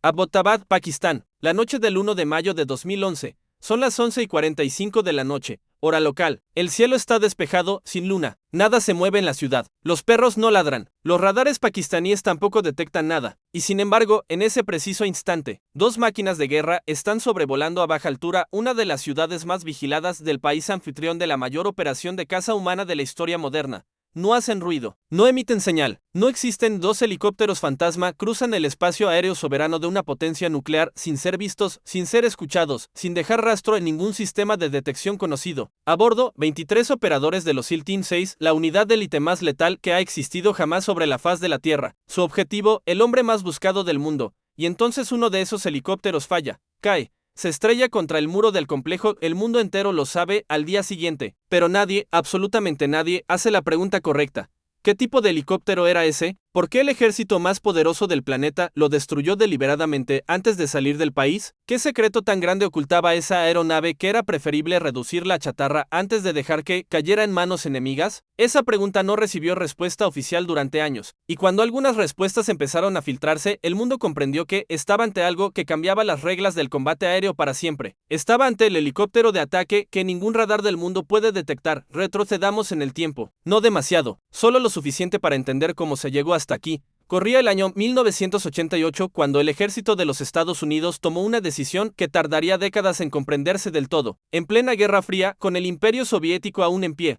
Abbottabad, Pakistán, la noche del 1 de mayo de 2011. Son las 11:45 de la noche, hora local. El cielo está despejado, sin luna. Nada se mueve en la ciudad. Los perros no ladran. Los radares pakistaníes tampoco detectan nada. Y sin embargo, en ese preciso instante, dos máquinas de guerra están sobrevolando a baja altura una de las ciudades más vigiladas del país anfitrión de la mayor operación de caza humana de la historia moderna. No hacen ruido, no emiten señal, no existen dos helicópteros fantasma, cruzan el espacio aéreo soberano de una potencia nuclear sin ser vistos, sin ser escuchados, sin dejar rastro en ningún sistema de detección conocido. A bordo, 23 operadores de los SEAL Team 6, la unidad de élite más letal que ha existido jamás sobre la faz de la Tierra. Su objetivo, el hombre más buscado del mundo. Y entonces uno de esos helicópteros falla, cae. Se estrella contra el muro del complejo, el mundo entero lo sabe al día siguiente, pero nadie, absolutamente nadie, hace la pregunta correcta. ¿Qué tipo de helicóptero era ese? ¿Por qué el ejército más poderoso del planeta lo destruyó deliberadamente antes de salir del país? ¿Qué secreto tan grande ocultaba esa aeronave que era preferible reducirla a chatarra antes de dejar que cayera en manos enemigas? Esa pregunta no recibió respuesta oficial durante años, y cuando algunas respuestas empezaron a filtrarse, el mundo comprendió que estaba ante algo que cambiaba las reglas del combate aéreo para siempre. Estaba ante el helicóptero de ataque que ningún radar del mundo puede detectar. Retrocedamos en el tiempo. No demasiado, solo lo suficiente para entender cómo se llegó hasta aquí. Corría el año 1988 cuando el ejército de los Estados Unidos tomó una decisión que tardaría décadas en comprenderse del todo. En plena Guerra Fría, con el Imperio Soviético aún en pie,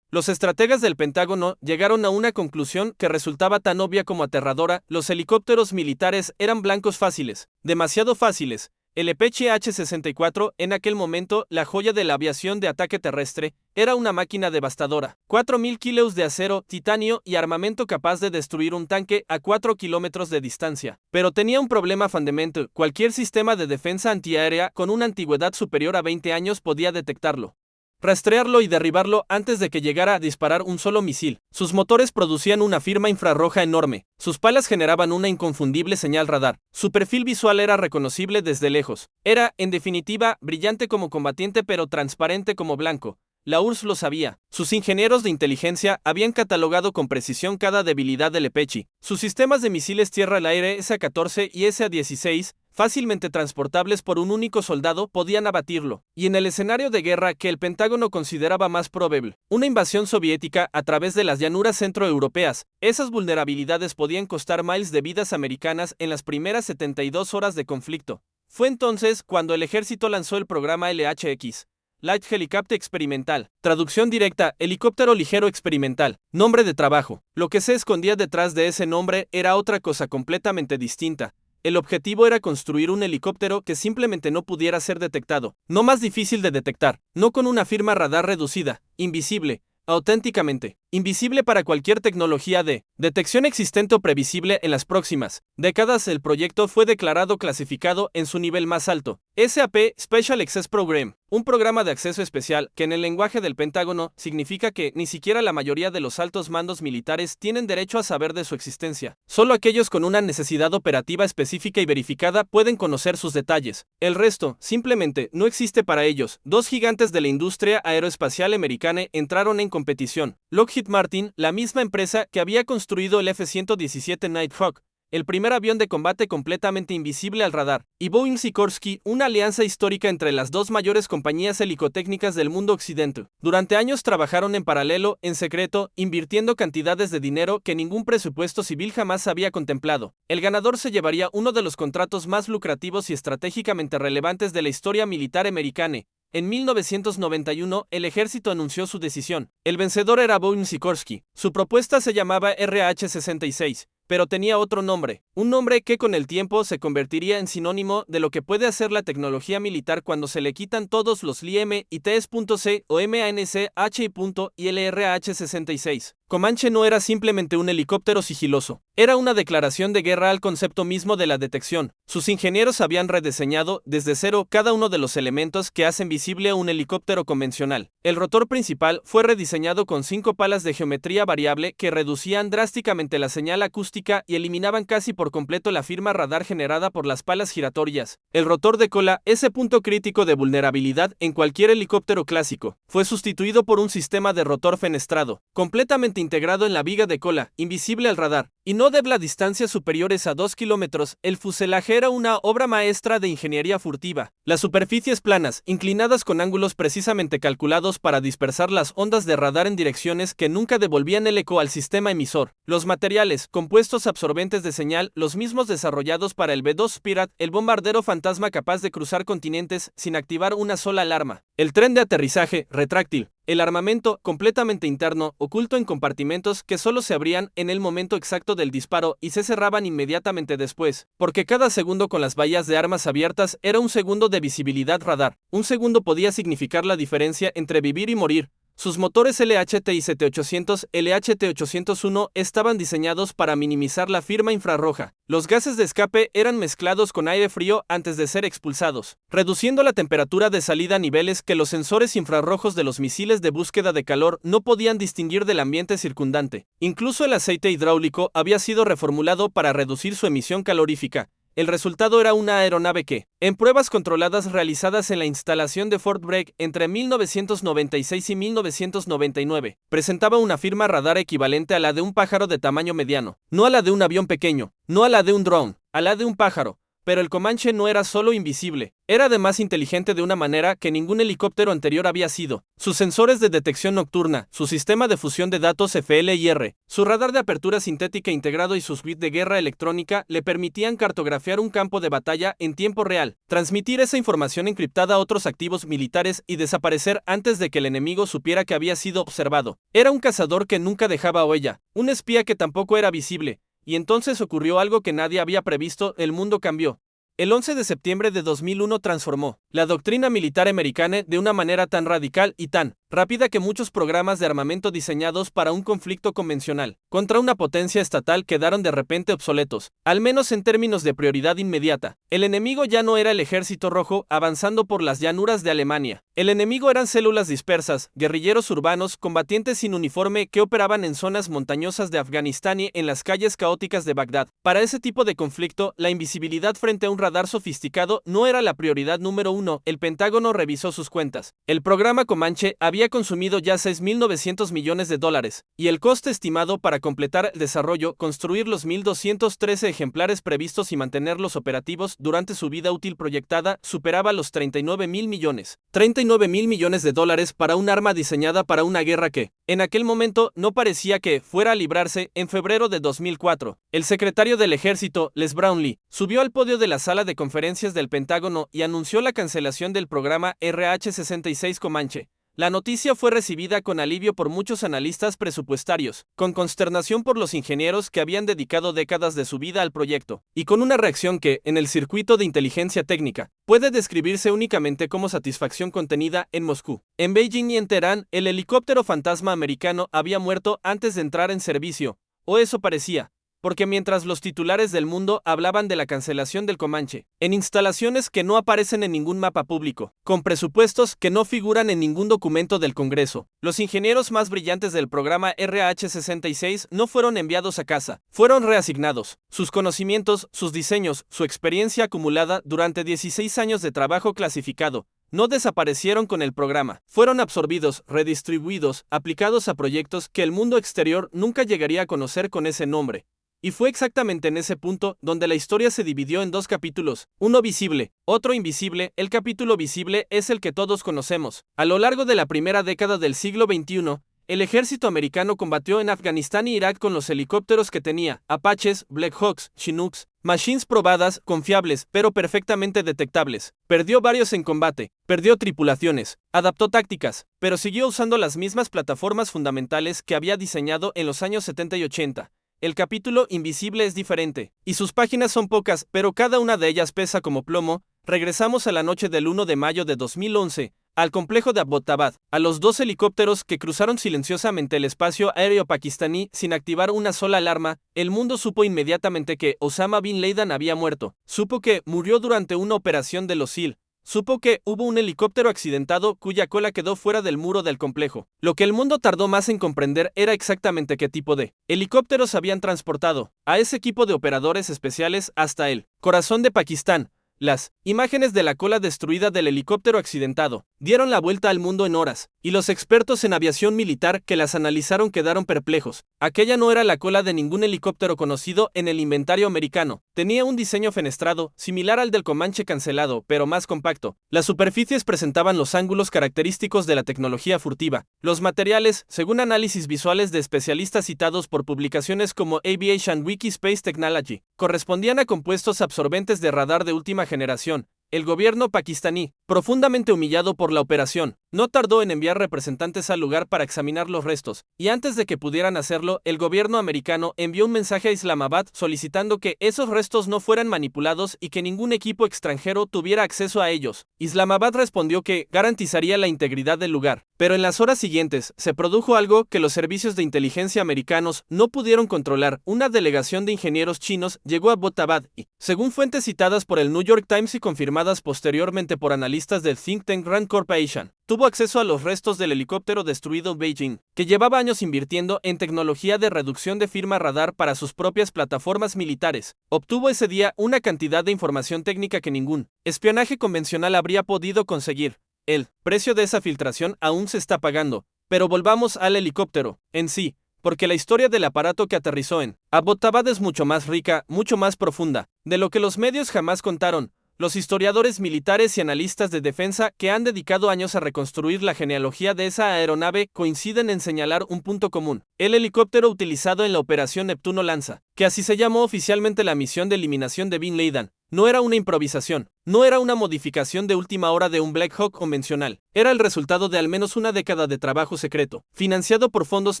los estrategas del Pentágono llegaron a una conclusión que resultaba tan obvia como aterradora: los helicópteros militares eran blancos fáciles, demasiado fáciles. El Apache H-64, en aquel momento la joya de la aviación de ataque terrestre, era una máquina devastadora. 4.000 kilos de acero, titanio y armamento capaz de destruir un tanque a 4 kilómetros de distancia. Pero tenía un problema fundamental: cualquier sistema de defensa antiaérea con una antigüedad superior a 20 años podía detectarlo, rastrearlo y derribarlo antes de que llegara a disparar un solo misil. Sus motores producían una firma infrarroja enorme, sus palas generaban una inconfundible señal radar, su perfil visual era reconocible desde lejos. Era, en definitiva, brillante como combatiente pero transparente como blanco. La URSS lo sabía. Sus ingenieros de inteligencia habían catalogado con precisión cada debilidad del Apache. Sus sistemas de misiles tierra-al-aire SA-14 y SA-16, fácilmente transportables por un único soldado, podían abatirlo. Y en el escenario de guerra que el Pentágono consideraba más probable, una invasión soviética a través de las llanuras centroeuropeas, esas vulnerabilidades podían costar miles de vidas americanas en las primeras 72 horas de conflicto. Fue entonces cuando el ejército lanzó el programa LHX. Light Helicopter Experimental. Traducción directa: helicóptero ligero experimental. Nombre de trabajo. Lo que se escondía detrás de ese nombre era otra cosa completamente distinta. El objetivo era construir un helicóptero que simplemente no pudiera ser detectado, no más difícil de detectar, no con una firma radar reducida, invisible, auténticamente invisible para cualquier tecnología de detección existente o previsible en las próximas décadas. El proyecto fue declarado clasificado en su nivel más alto. SAP Special Access Program, un programa de acceso especial que en el lenguaje del Pentágono significa que ni siquiera la mayoría de los altos mandos militares tienen derecho a saber de su existencia. Solo aquellos con una necesidad operativa específica y verificada pueden conocer sus detalles. El resto, simplemente, no existe para ellos. Dos gigantes de la industria aeroespacial americana entraron en competición. Lockheed Martin, la misma empresa que había construido el F-117 Nighthawk, el primer avión de combate completamente invisible al radar, y Boeing Sikorsky, una alianza histórica entre las dos mayores compañías helicotécnicas del mundo occidental. Durante años trabajaron en paralelo, en secreto, invirtiendo cantidades de dinero que ningún presupuesto civil jamás había contemplado. El ganador se llevaría uno de los contratos más lucrativos y estratégicamente relevantes de la historia militar americana. En 1991, el ejército anunció su decisión. El vencedor era Boeing Sikorsky. Su propuesta se llamaba RH-66, pero tenía otro nombre, un nombre que con el tiempo se convertiría en sinónimo de lo que puede hacer la tecnología militar cuando se le quitan todos los LIM y TS.C o MANC-H y el RH-66. Comanche no era simplemente un helicóptero sigiloso, era una declaración de guerra al concepto mismo de la detección. Sus ingenieros habían rediseñado desde cero cada uno de los elementos que hacen visible a un helicóptero convencional. El rotor principal fue rediseñado con 5 palas de geometría variable que reducían drásticamente la señal acústica y eliminaban casi por completo la firma radar generada por las palas giratorias. El rotor de cola, ese punto crítico de vulnerabilidad en cualquier helicóptero clásico, fue sustituido por un sistema de rotor fenestrado, completamente integrado en la viga de cola, invisible al radar. y no de distancias superiores a 2 kilómetros. El fuselaje era una obra maestra de ingeniería furtiva. Las superficies planas, inclinadas con ángulos precisamente calculados para dispersar las ondas de radar en direcciones que nunca devolvían el eco al sistema emisor. Los materiales, compuestos absorbentes de señal, los mismos desarrollados para el B-2 Spirit, el bombardero fantasma capaz de cruzar continentes sin activar una sola alarma. El tren de aterrizaje, retráctil. El armamento, completamente interno, oculto en compartimentos que solo se abrían en el momento exacto del disparo y se cerraban inmediatamente después, porque cada segundo con las bahías de armas abiertas era un segundo de visibilidad radar. Un segundo podía significar la diferencia entre vivir y morir. Sus motores LHT y CT800, LHT801 estaban diseñados para minimizar la firma infrarroja. Los gases de escape eran mezclados con aire frío antes de ser expulsados, reduciendo la temperatura de salida a niveles que los sensores infrarrojos de los misiles de búsqueda de calor no podían distinguir del ambiente circundante. Incluso el aceite hidráulico había sido reformulado para reducir su emisión calorífica. El resultado era una aeronave que, en pruebas controladas realizadas en la instalación de Fort Bragg entre 1996 y 1999, presentaba una firma radar equivalente a la de un pájaro de tamaño mediano, no a la de un avión pequeño, no a la de un dron, a la de un pájaro. Pero el Comanche no era solo invisible, era además inteligente de una manera que ningún helicóptero anterior había sido. Sus sensores de detección nocturna, su sistema de fusión de datos FLIR, su radar de apertura sintética integrado y su suite de guerra electrónica le permitían cartografiar un campo de batalla en tiempo real, transmitir esa información encriptada a otros activos militares y desaparecer antes de que el enemigo supiera que había sido observado. Era un cazador que nunca dejaba huella, un espía que tampoco era visible. Y entonces ocurrió algo que nadie había previsto, el mundo cambió. El 11 de septiembre de 2001 transformó la doctrina militar americana de una manera tan radical y tan rápida que muchos programas de armamento diseñados para un conflicto convencional contra una potencia estatal quedaron de repente obsoletos, al menos en términos de prioridad inmediata. El enemigo ya no era el ejército rojo avanzando por las llanuras de Alemania. El enemigo eran células dispersas, guerrilleros urbanos, combatientes sin uniforme que operaban en zonas montañosas de Afganistán y en las calles caóticas de Bagdad. Para ese tipo de conflicto, la invisibilidad frente a un radar sofisticado no era la prioridad número uno. El Pentágono revisó sus cuentas. El programa Comanche había consumido ya $6.900 millones, y el coste estimado para completar el desarrollo, construir los 1.213 ejemplares previstos y mantenerlos operativos durante su vida útil proyectada, superaba los $39.000 millones. $39.000 millones para un arma diseñada para una guerra que, en aquel momento, no parecía que fuera a librarse. En febrero de 2004, el secretario del Ejército, Les Brownlee, subió al podio de la sala de conferencias del Pentágono y anunció la cancelación del programa RH-66 Comanche. La noticia fue recibida con alivio por muchos analistas presupuestarios, con consternación por los ingenieros que habían dedicado décadas de su vida al proyecto, y con una reacción que, en el circuito de inteligencia técnica, puede describirse únicamente como satisfacción contenida en Moscú. En Beijing y en Teherán, el helicóptero fantasma americano había muerto antes de entrar en servicio, o eso parecía. Porque mientras los titulares del mundo hablaban de la cancelación del Comanche, en instalaciones que no aparecen en ningún mapa público, con presupuestos que no figuran en ningún documento del Congreso, los ingenieros más brillantes del programa RH-66 no fueron enviados a casa, fueron reasignados. Sus conocimientos, sus diseños, su experiencia acumulada durante 16 años de trabajo clasificado, no desaparecieron con el programa, fueron absorbidos, redistribuidos, aplicados a proyectos que el mundo exterior nunca llegaría a conocer con ese nombre. Y fue exactamente en ese punto donde la historia se dividió en dos capítulos, uno visible, otro invisible. El capítulo visible es el que todos conocemos. A lo largo de la primera década del siglo XXI, el ejército americano combatió en Afganistán y Irak con los helicópteros que tenía, Apaches, Black Hawks, Chinooks, Machines probadas, confiables, pero perfectamente detectables. Perdió varios en combate, perdió tripulaciones, adaptó tácticas, pero siguió usando las mismas plataformas fundamentales que había diseñado en los años 70 y 80. El capítulo invisible es diferente, y sus páginas son pocas, pero cada una de ellas pesa como plomo. Regresamos a la noche del 1 de mayo de 2011, al complejo de Abbottabad, a los dos helicópteros que cruzaron silenciosamente el espacio aéreo pakistaní sin activar una sola alarma. El mundo supo inmediatamente que Osama Bin Laden había muerto, supo que murió durante una operación de los SEAL, supo que hubo un helicóptero accidentado cuya cola quedó fuera del muro del complejo. Lo que el mundo tardó más en comprender era exactamente qué tipo de helicópteros habían transportado a ese equipo de operadores especiales hasta el corazón de Pakistán. Las imágenes de la cola destruida del helicóptero accidentado dieron la vuelta al mundo en horas, y los expertos en aviación militar que las analizaron quedaron perplejos. Aquella no era la cola de ningún helicóptero conocido en el inventario americano. Tenía un diseño fenestrado, similar al del Comanche cancelado, pero más compacto. Las superficies presentaban los ángulos característicos de la tecnología furtiva. Los materiales, según análisis visuales de especialistas citados por publicaciones como Aviation Wiki Space Technology, correspondían a compuestos absorbentes de radar de última generación. El gobierno pakistaní, profundamente humillado por la operación, no tardó en enviar representantes al lugar para examinar los restos, y antes de que pudieran hacerlo, el gobierno americano envió un mensaje a Islamabad solicitando que esos restos no fueran manipulados y que ningún equipo extranjero tuviera acceso a ellos. Islamabad respondió que garantizaría la integridad del lugar, pero en las horas siguientes se produjo algo que los servicios de inteligencia americanos no pudieron controlar. Una delegación de ingenieros chinos llegó a Abbottabad y, según fuentes citadas por el New York Times y confirmadas posteriormente por analistas del think tank Rand Corporation, tuvo acceso a los restos del helicóptero destruido en Beijing, que llevaba años invirtiendo en tecnología de reducción de firma radar para sus propias plataformas militares. Obtuvo ese día una cantidad de información técnica que ningún espionaje convencional habría podido conseguir. El precio de esa filtración aún se está pagando, pero volvamos al helicóptero en sí, porque la historia del aparato que aterrizó en Abbottabad es mucho más rica, mucho más profunda, de lo que los medios jamás contaron. Los historiadores militares y analistas de defensa que han dedicado años a reconstruir la genealogía de esa aeronave coinciden en señalar un punto común: el helicóptero utilizado en la Operación Neptuno Lanza, que así se llamó oficialmente la misión de eliminación de Bin Laden, no era una improvisación, no era una modificación de última hora de un Black Hawk convencional, era el resultado de al menos una década de trabajo secreto, financiado por fondos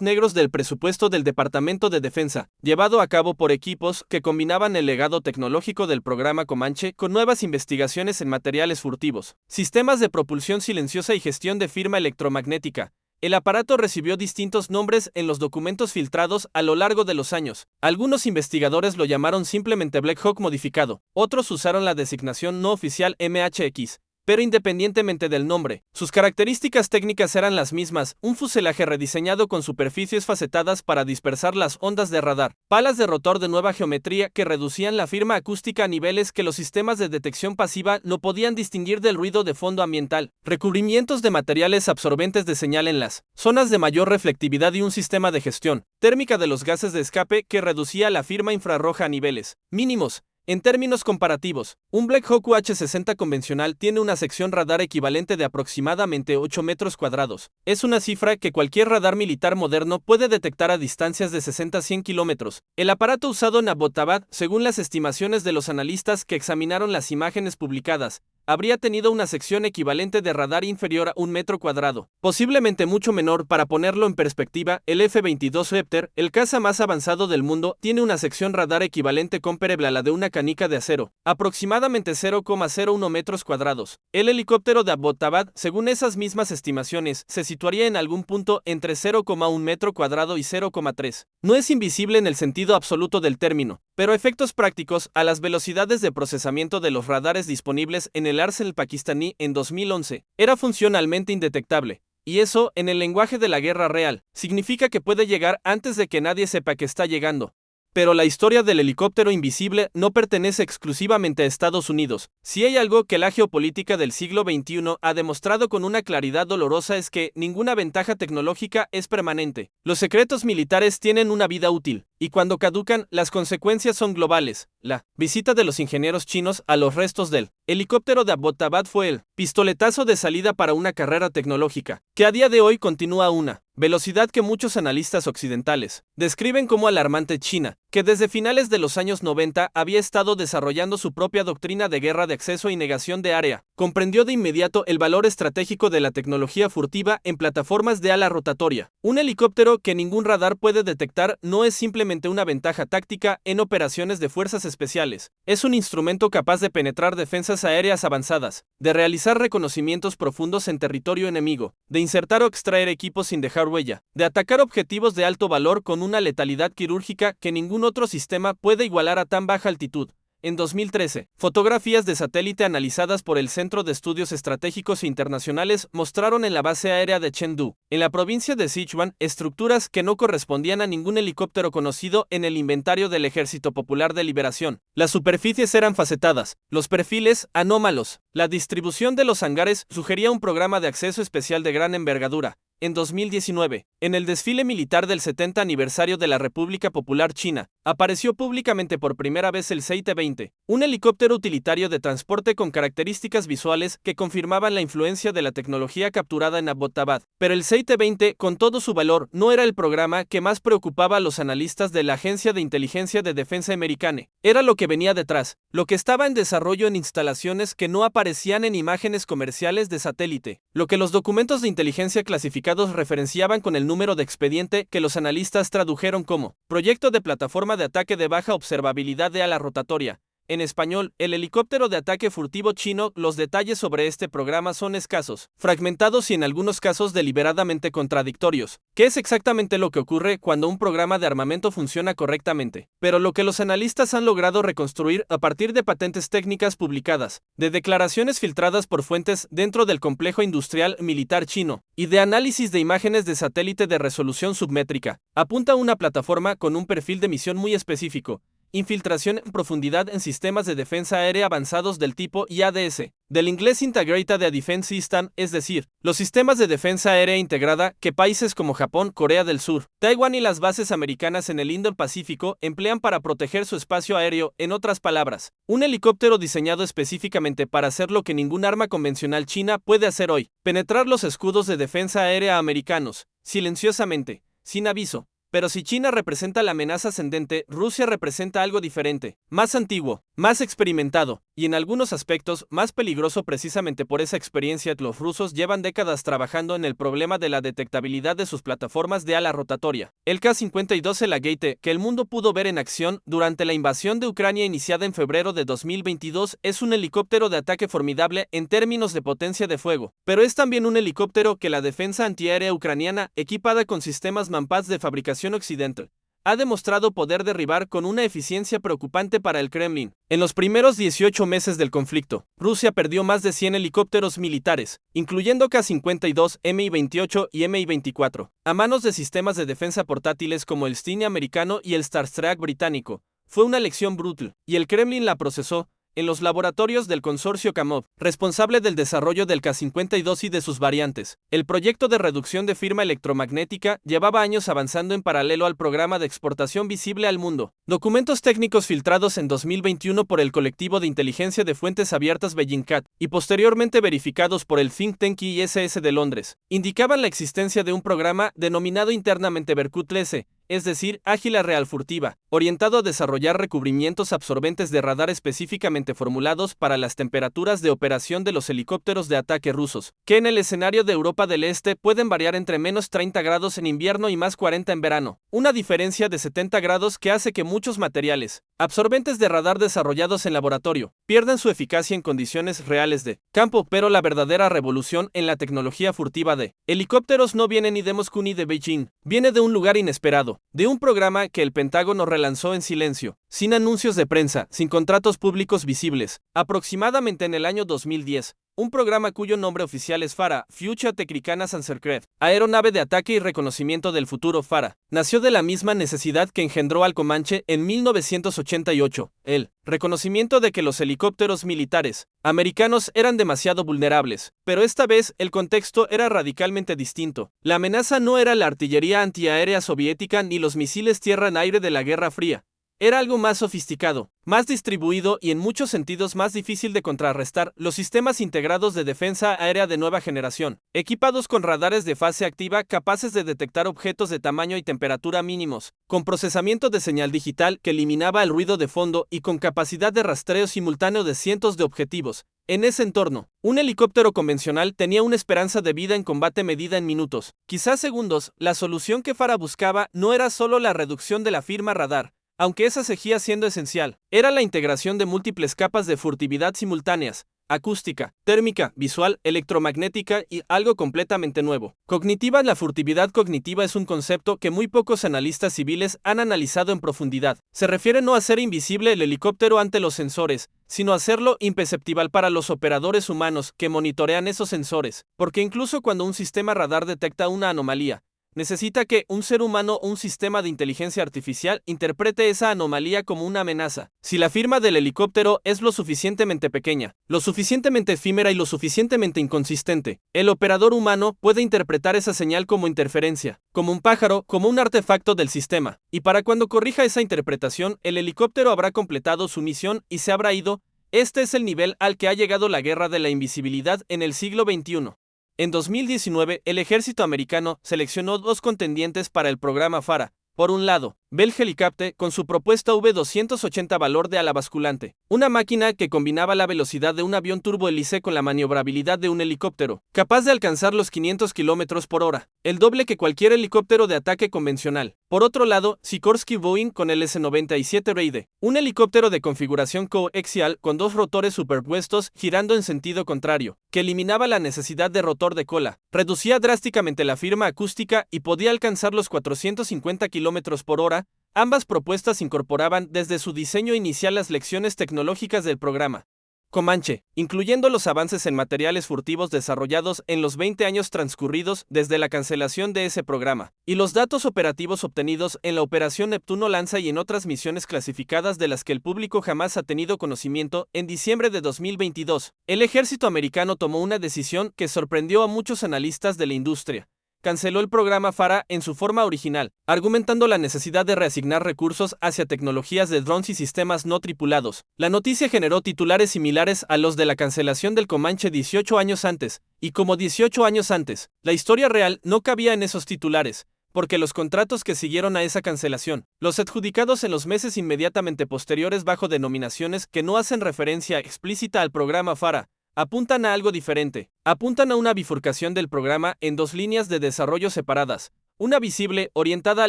negros del presupuesto del Departamento de Defensa, llevado a cabo por equipos que combinaban el legado tecnológico del programa Comanche con nuevas investigaciones en materiales furtivos, sistemas de propulsión silenciosa y gestión de firma electromagnética. El aparato recibió distintos nombres en los documentos filtrados a lo largo de los años. Algunos investigadores lo llamaron simplemente Black Hawk modificado, otros usaron la designación no oficial MHX. Pero independientemente del nombre, sus características técnicas eran las mismas: un fuselaje rediseñado con superficies facetadas para dispersar las ondas de radar, palas de rotor de nueva geometría que reducían la firma acústica a niveles que los sistemas de detección pasiva no podían distinguir del ruido de fondo ambiental, recubrimientos de materiales absorbentes de señal en las zonas de mayor reflectividad y un sistema de gestión térmica de los gases de escape que reducía la firma infrarroja a niveles mínimos. En términos comparativos, un Black Hawk UH-60 convencional tiene una sección radar equivalente de aproximadamente 8 metros cuadrados. Es una cifra que cualquier radar militar moderno puede detectar a distancias de 60 a 100 kilómetros. El aparato usado en Abbottabad, según las estimaciones de los analistas que examinaron las imágenes publicadas, habría tenido una sección equivalente de radar inferior a 1 metro cuadrado, posiblemente mucho menor. Para ponerlo en perspectiva, el F-22 Raptor, el caza más avanzado del mundo, tiene una sección radar equivalente comparable a la de una canica de acero, aproximadamente 0,01 metros cuadrados. El helicóptero de Abbottabad, según esas mismas estimaciones, se situaría en algún punto entre 0,1 metro cuadrado y 0,3. No es invisible en el sentido absoluto del término, pero efectos prácticos: a las velocidades de procesamiento de los radares disponibles en el arsenal pakistaní en 2011, era funcionalmente indetectable. Y eso, en el lenguaje de la guerra real, significa que puede llegar antes de que nadie sepa que está llegando. Pero la historia del helicóptero invisible no pertenece exclusivamente a Estados Unidos. Si hay algo que la geopolítica del siglo XXI ha demostrado con una claridad dolorosa es que ninguna ventaja tecnológica es permanente. Los secretos militares tienen una vida útil, y cuando caducan, las consecuencias son globales. La visita de los ingenieros chinos a los restos del helicóptero de Abbottabad fue el pistoletazo de salida para una carrera tecnológica, que a día de hoy continúa a una velocidad que muchos analistas occidentales describen como alarmante. China, que desde finales de los años 90 había estado desarrollando su propia doctrina de guerra de acceso y negación de área, comprendió de inmediato el valor estratégico de la tecnología furtiva en plataformas de ala rotatoria. Un helicóptero que ningún radar puede detectar no es simplemente una ventaja táctica en operaciones de fuerzas especiales, es un instrumento capaz de penetrar defensas aéreas avanzadas, de realizar reconocimientos profundos en territorio enemigo, de insertar o extraer equipos sin dejar huella, de atacar objetivos de alto valor con una letalidad quirúrgica que ningún otro sistema puede igualar a tan baja altitud. En 2013, fotografías de satélite analizadas por el Centro de Estudios Estratégicos Internacionales mostraron en la base aérea de Chengdu, en la provincia de Sichuan, estructuras que no correspondían a ningún helicóptero conocido en el inventario del Ejército Popular de Liberación. Las superficies eran facetadas, los perfiles anómalos. La distribución de los hangares sugería un programa de acceso especial de gran envergadura. En 2019, en el desfile militar del 70 aniversario de la República Popular China, apareció públicamente por primera vez el CT-20, un helicóptero utilitario de transporte con características visuales que confirmaban la influencia de la tecnología capturada en Abbottabad. Pero el CT-20, con todo su valor, no era el programa que más preocupaba a los analistas de la Agencia de Inteligencia de Defensa americana. Era lo que venía detrás, lo que estaba en desarrollo en instalaciones que no aparecían en imágenes comerciales de satélite, lo que los documentos de inteligencia clasificados referenciaban con el número de expediente que los analistas tradujeron como Proyecto de Plataforma de Ataque de Baja Observabilidad de Ala Rotatoria. En español, el helicóptero de ataque furtivo chino. Los detalles sobre este programa son escasos, fragmentados y en algunos casos deliberadamente contradictorios. ¿Qué es exactamente lo que ocurre cuando un programa de armamento funciona correctamente? Pero lo que los analistas han logrado reconstruir a partir de patentes técnicas publicadas, de declaraciones filtradas por fuentes dentro del complejo industrial militar chino, y de análisis de imágenes de satélite de resolución submétrica, apunta a una plataforma con un perfil de misión muy específico. Infiltración en profundidad en sistemas de defensa aérea avanzados del tipo IADS, del inglés Integrated Air Defense System, es decir, los sistemas de defensa aérea integrada que países como Japón, Corea del Sur, Taiwán y las bases americanas en el Indo-Pacífico emplean para proteger su espacio aéreo. En otras palabras, un helicóptero diseñado específicamente para hacer lo que ningún arma convencional china puede hacer hoy: penetrar los escudos de defensa aérea americanos, silenciosamente, sin aviso. Pero si China representa la amenaza ascendente, Rusia representa algo diferente, más antiguo, más experimentado, y en algunos aspectos más peligroso precisamente por esa experiencia. Los rusos llevan décadas trabajando en el problema de la detectabilidad de sus plataformas de ala rotatoria. El K-52 Elagate, que el mundo pudo ver en acción durante la invasión de Ucrania iniciada en febrero de 2022, es un helicóptero de ataque formidable en términos de potencia de fuego, pero es también un helicóptero que la defensa antiaérea ucraniana, equipada con sistemas Manpads de fabricación occidental, ha demostrado poder derribar con una eficiencia preocupante para el Kremlin. En los primeros 18 meses del conflicto, Rusia perdió más de 100 helicópteros militares, incluyendo K-52, Mi-28 y Mi-24, a manos de sistemas de defensa portátiles como el Stinger americano y el Starstreak británico. Fue una lección brutal, y el Kremlin la procesó en los laboratorios del consorcio Kamov, responsable del desarrollo del K-52 y de sus variantes. El proyecto de reducción de firma electromagnética llevaba años avanzando en paralelo al programa de exportación visible al mundo. Documentos técnicos filtrados en 2021 por el colectivo de inteligencia de fuentes abiertas Bellingcat y posteriormente verificados por el think tank ISS de Londres, indicaban la existencia de un programa denominado internamente Berkut-13, es decir, Águila Real Furtiva, orientado a desarrollar recubrimientos absorbentes de radar específicamente formulados para las temperaturas de operación de los helicópteros de ataque rusos, que en el escenario de Europa del Este pueden variar entre menos 30 grados en invierno y más 40 en verano, una diferencia de 70 grados que hace que muchos materiales absorbentes de radar desarrollados en laboratorio pierdan su eficacia en condiciones reales de campo. Pero la verdadera revolución en la tecnología furtiva de helicópteros no viene ni de Moscú ni de Beijing, viene de un lugar inesperado, de un programa que el Pentágono relanzó en silencio, sin anuncios de prensa, sin contratos públicos visibles, aproximadamente en el año 2010. Un programa cuyo nombre oficial es FARA, Future Technical Aircraft, Aeronave de Ataque y Reconocimiento del Futuro. FARA nació de la misma necesidad que engendró al Comanche en 1988, el reconocimiento de que los helicópteros militares americanos eran demasiado vulnerables. Pero esta vez el contexto era radicalmente distinto. La amenaza no era la artillería antiaérea soviética ni los misiles tierra-aire de la Guerra Fría. Era algo más sofisticado, más distribuido y en muchos sentidos más difícil de contrarrestar: los sistemas integrados de defensa aérea de nueva generación, equipados con radares de fase activa capaces de detectar objetos de tamaño y temperatura mínimos, con procesamiento de señal digital que eliminaba el ruido de fondo y con capacidad de rastreo simultáneo de cientos de objetivos. En ese entorno, un helicóptero convencional tenía una esperanza de vida en combate medida en minutos, quizás segundos. La solución que FARA buscaba no era solo la reducción de la firma radar, aunque esa seguía siendo esencial, era la integración de múltiples capas de furtividad simultáneas, acústica, térmica, visual, electromagnética y algo completamente nuevo. Cognitiva. La furtividad cognitiva es un concepto que muy pocos analistas civiles han analizado en profundidad. Se refiere no a hacer invisible el helicóptero ante los sensores, sino hacerlo imperceptible para los operadores humanos que monitorean esos sensores, porque incluso cuando un sistema radar detecta una anomalía, necesita que un ser humano o un sistema de inteligencia artificial interprete esa anomalía como una amenaza. Si la firma del helicóptero es lo suficientemente pequeña, lo suficientemente efímera y lo suficientemente inconsistente, el operador humano puede interpretar esa señal como interferencia, como un pájaro, como un artefacto del sistema. Y para cuando corrija esa interpretación, el helicóptero habrá completado su misión y se habrá ido. Este es el nivel al que ha llegado la guerra de la invisibilidad en el siglo XXI. En 2019, el ejército americano seleccionó 2 contendientes para el programa FARA. Por un lado, Bell Helicopter con su propuesta V280 valor de ala basculante, una máquina que combinaba la velocidad de un avión turbohélice con la maniobrabilidad de un helicóptero, capaz de alcanzar los 500 km por hora, el doble que cualquier helicóptero de ataque convencional. Por otro lado, Sikorsky Boeing con el S-97 Raider, un helicóptero de configuración coaxial con 2 rotores superpuestos girando en sentido contrario, que eliminaba la necesidad de rotor de cola, reducía drásticamente la firma acústica y podía alcanzar los 450 km por hora. Ambas propuestas incorporaban desde su diseño inicial las lecciones tecnológicas del programa Comanche, incluyendo los avances en materiales furtivos desarrollados en los 20 años transcurridos desde la cancelación de ese programa, y los datos operativos obtenidos en la Operación Neptuno Lanza y en otras misiones clasificadas de las que el público jamás ha tenido conocimiento. En diciembre de 2022, el ejército americano tomó una decisión que sorprendió a muchos analistas de la industria. Canceló el programa FARA en su forma original, argumentando la necesidad de reasignar recursos hacia tecnologías de drones y sistemas no tripulados. La noticia generó titulares similares a los de la cancelación del Comanche 18 años antes, y como 18 años antes, la historia real no cabía en esos titulares, porque los contratos que siguieron a esa cancelación, los adjudicados en los meses inmediatamente posteriores bajo denominaciones que no hacen referencia explícita al programa FARA, apuntan a algo diferente. Apuntan a una bifurcación del programa en 2 líneas de desarrollo separadas. Una visible, orientada a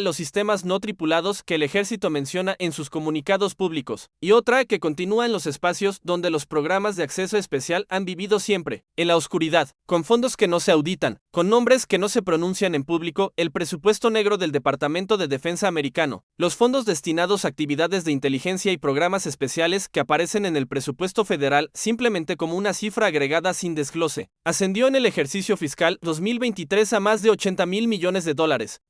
los sistemas no tripulados que el ejército menciona en sus comunicados públicos, y otra que continúa en los espacios donde los programas de acceso especial han vivido siempre, en la oscuridad, con fondos que no se auditan, con nombres que no se pronuncian en público, el presupuesto negro del Departamento de Defensa americano, los fondos destinados a actividades de inteligencia y programas especiales que aparecen en el presupuesto federal simplemente como una cifra agregada sin desglose. Ascendió en el ejercicio fiscal 2023 a más de $80,000 millones.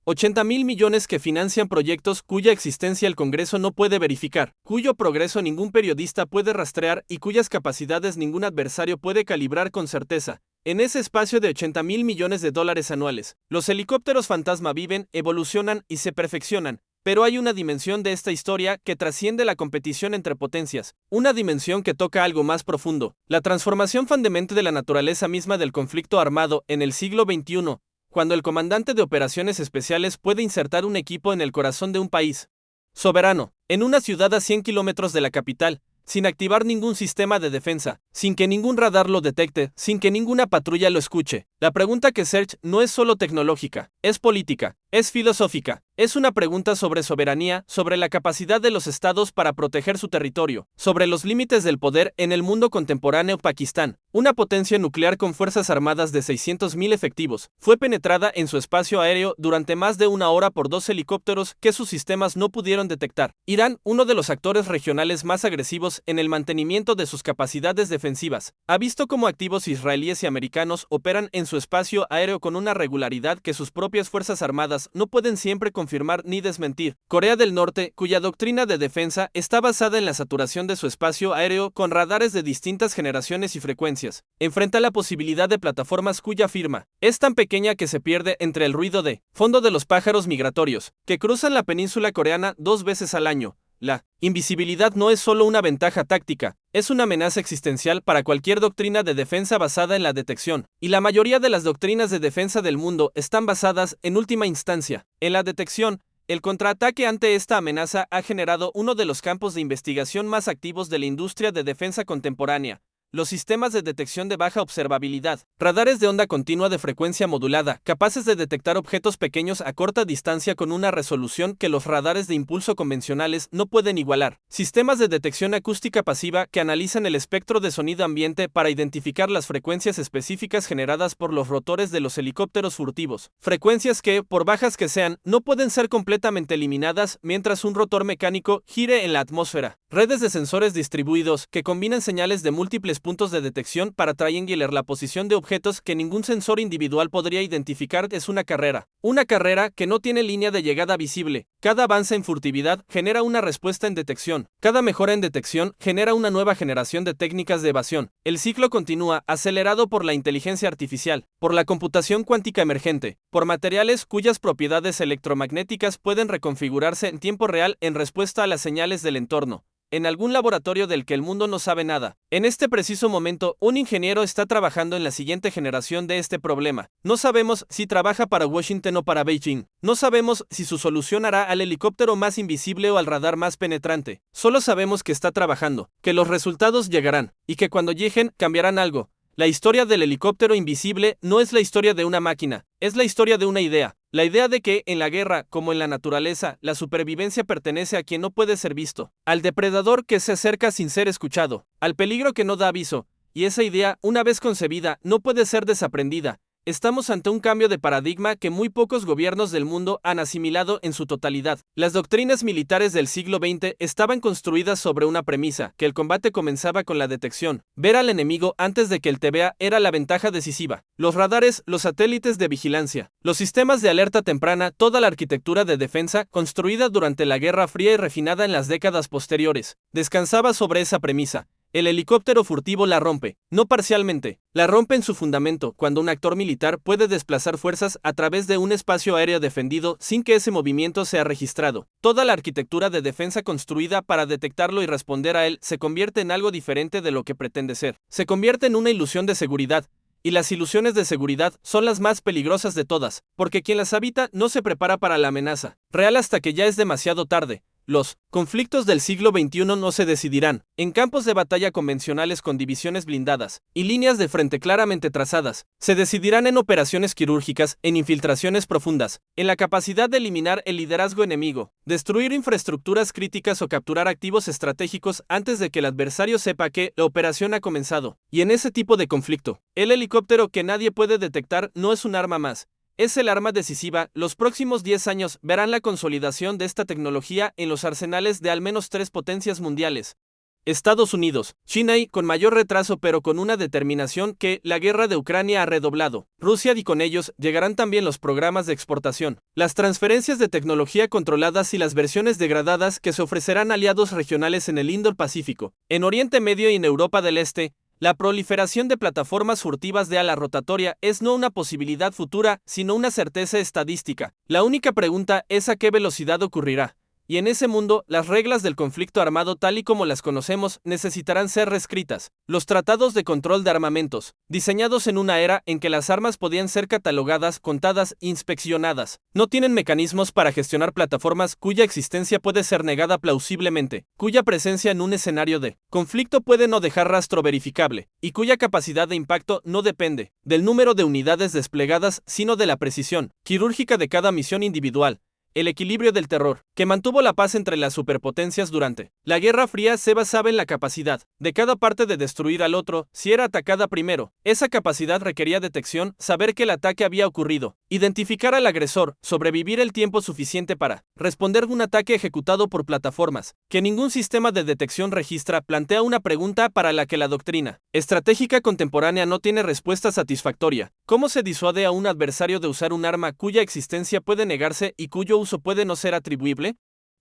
$80,000 millones que financian proyectos cuya existencia el Congreso no puede verificar, cuyo progreso ningún periodista puede rastrear y cuyas capacidades ningún adversario puede calibrar con certeza. En ese espacio de $80,000 millones anuales, los helicópteros fantasma viven, evolucionan y se perfeccionan. Pero hay una dimensión de esta historia que trasciende la competición entre potencias, una dimensión que toca algo más profundo, la transformación fundamental de la naturaleza misma del conflicto armado en el siglo XXI, cuando el comandante de operaciones especiales puede insertar un equipo en el corazón de un país soberano, en una ciudad a 100 kilómetros de la capital, sin activar ningún sistema de defensa, sin que ningún radar lo detecte, sin que ninguna patrulla lo escuche. La pregunta que Search no es solo tecnológica, es política, es filosófica, es una pregunta sobre soberanía, sobre la capacidad de los estados para proteger su territorio, sobre los límites del poder en el mundo contemporáneo. Pakistán, una potencia nuclear con fuerzas armadas de 600,000 efectivos, fue penetrada en su espacio aéreo durante más de una hora por 2 helicópteros que sus sistemas no pudieron detectar. Irán, uno de los actores regionales más agresivos en el mantenimiento de sus capacidades defensivas, ha visto cómo activos israelíes y americanos operan en su espacio aéreo con una regularidad que sus propias fuerzas armadas no pueden siempre confirmar ni desmentir. Corea del Norte, cuya doctrina de defensa está basada en la saturación de su espacio aéreo con radares de distintas generaciones y frecuencias, enfrenta la posibilidad de plataformas cuya firma es tan pequeña que se pierde entre el ruido de fondo de los pájaros migratorios, que cruzan la península coreana 2 veces al año. La invisibilidad no es solo una ventaja táctica, es una amenaza existencial para cualquier doctrina de defensa basada en la detección, y la mayoría de las doctrinas de defensa del mundo están basadas, en última instancia, en la detección. El contraataque ante esta amenaza ha generado uno de los campos de investigación más activos de la industria de defensa contemporánea, los sistemas de detección de baja observabilidad, radares de onda continua de frecuencia modulada, capaces de detectar objetos pequeños a corta distancia con una resolución que los radares de impulso convencionales no pueden igualar, sistemas de detección acústica pasiva que analizan el espectro de sonido ambiente para identificar las frecuencias específicas generadas por los rotores de los helicópteros furtivos, frecuencias que, por bajas que sean, no pueden ser completamente eliminadas mientras un rotor mecánico gire en la atmósfera, redes de sensores distribuidos que combinan señales de múltiples puntos de detección para triangular la posición de objetos que ningún sensor individual podría identificar. Es una carrera que no tiene línea de llegada visible. Cada avance en furtividad genera una respuesta en detección. Cada mejora en detección genera una nueva generación de técnicas de evasión. El ciclo continúa, acelerado por la inteligencia artificial, por la computación cuántica emergente, por materiales cuyas propiedades electromagnéticas pueden reconfigurarse en tiempo real en respuesta a las señales del entorno, en algún laboratorio del que el mundo no sabe nada. En este preciso momento, un ingeniero está trabajando en la siguiente generación de este problema. No sabemos si trabaja para Washington o para Beijing. No sabemos si su solución hará al helicóptero más invisible o al radar más penetrante. Solo sabemos que está trabajando, que los resultados llegarán, y que cuando lleguen cambiarán algo. La historia del helicóptero invisible no es la historia de una máquina, es la historia de una idea. La idea de que, en la guerra, como en la naturaleza, la supervivencia pertenece a quien no puede ser visto, al depredador que se acerca sin ser escuchado, al peligro que no da aviso, y esa idea, una vez concebida, no puede ser desaprendida. Estamos ante un cambio de paradigma que muy pocos gobiernos del mundo han asimilado en su totalidad. Las doctrinas militares del siglo XX estaban construidas sobre una premisa, que el combate comenzaba con la detección. Ver al enemigo antes de que él te vea era la ventaja decisiva. Los radares, los satélites de vigilancia, los sistemas de alerta temprana, toda la arquitectura de defensa, construida durante la Guerra Fría y refinada en las décadas posteriores, descansaba sobre esa premisa. El helicóptero furtivo la rompe, no parcialmente, la rompe en su fundamento cuando un actor militar puede desplazar fuerzas a través de un espacio aéreo defendido sin que ese movimiento sea registrado. Toda la arquitectura de defensa construida para detectarlo y responder a él se convierte en algo diferente de lo que pretende ser. Se convierte en una ilusión de seguridad. Y las ilusiones de seguridad son las más peligrosas de todas, porque quien las habita no se prepara para la amenaza real hasta que ya es demasiado tarde. Los conflictos del siglo XXI no se decidirán en campos de batalla convencionales con divisiones blindadas y líneas de frente claramente trazadas. Se decidirán en operaciones quirúrgicas, en infiltraciones profundas, en la capacidad de eliminar el liderazgo enemigo, destruir infraestructuras críticas o capturar activos estratégicos antes de que el adversario sepa que la operación ha comenzado. Y en ese tipo de conflicto, el helicóptero que nadie puede detectar no es un arma más. Es el arma decisiva. Los próximos 10 años verán la consolidación de esta tecnología en los arsenales de al menos 3 potencias mundiales. Estados Unidos, China y, con mayor retraso pero con una determinación que la guerra de Ucrania ha redoblado, Rusia y con ellos llegarán también los programas de exportación, las transferencias de tecnología controladas y las versiones degradadas que se ofrecerán aliados regionales en el Indo-Pacífico, en Oriente Medio y en Europa del Este. La proliferación de plataformas furtivas de ala rotatoria es no una posibilidad futura, sino una certeza estadística. La única pregunta es a qué velocidad ocurrirá. Y en ese mundo, las reglas del conflicto armado tal y como las conocemos necesitarán ser reescritas. Los tratados de control de armamentos, diseñados en una era en que las armas podían ser catalogadas, contadas, inspeccionadas, no tienen mecanismos para gestionar plataformas cuya existencia puede ser negada plausiblemente, cuya presencia en un escenario de conflicto puede no dejar rastro verificable, y cuya capacidad de impacto no depende del número de unidades desplegadas, sino de la precisión quirúrgica de cada misión individual. El equilibrio del terror, que mantuvo la paz entre las superpotencias durante la Guerra Fría, se basaba en la capacidad de cada parte de destruir al otro si era atacada primero. Esa capacidad requería detección, saber que el ataque había ocurrido, identificar al agresor, sobrevivir el tiempo suficiente para responder un ataque ejecutado por plataformas que ningún sistema de detección registra. Plantea una pregunta para la que la doctrina estratégica contemporánea no tiene respuesta satisfactoria. ¿Cómo se disuade a un adversario de usar un arma cuya existencia puede negarse y cuyo uso puede no ser atribuible?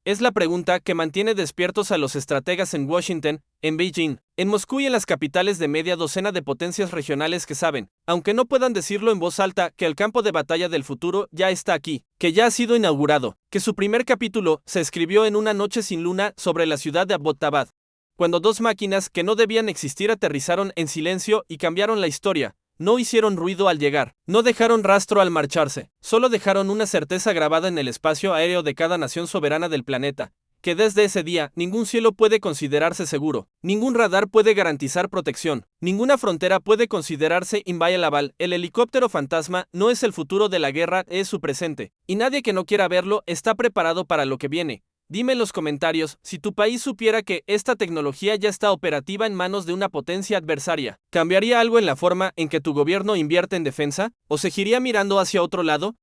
Es la pregunta que mantiene despiertos a los estrategas en Washington, en Beijing, en Moscú y en las capitales de media docena de potencias regionales que saben, aunque no puedan decirlo en voz alta, que el campo de batalla del futuro ya está aquí, que ya ha sido inaugurado, que su primer capítulo se escribió en una noche sin luna sobre la ciudad de Abbottabad, cuando dos máquinas que no debían existir aterrizaron en silencio y cambiaron la historia. No hicieron ruido al llegar, no dejaron rastro al marcharse, solo dejaron una certeza grabada en el espacio aéreo de cada nación soberana del planeta. que desde ese día ningún cielo puede considerarse seguro, ningún radar puede garantizar protección, ninguna frontera puede considerarse inviolable. El helicóptero fantasma no es el futuro de la guerra, es su presente, y nadie que no quiera verlo está preparado para lo que viene. Dime en los comentarios si tu país supiera que esta tecnología ya está operativa en manos de una potencia adversaria. ¿Cambiaría algo en la forma en que tu gobierno invierte en defensa? ¿O seguiría mirando hacia otro lado?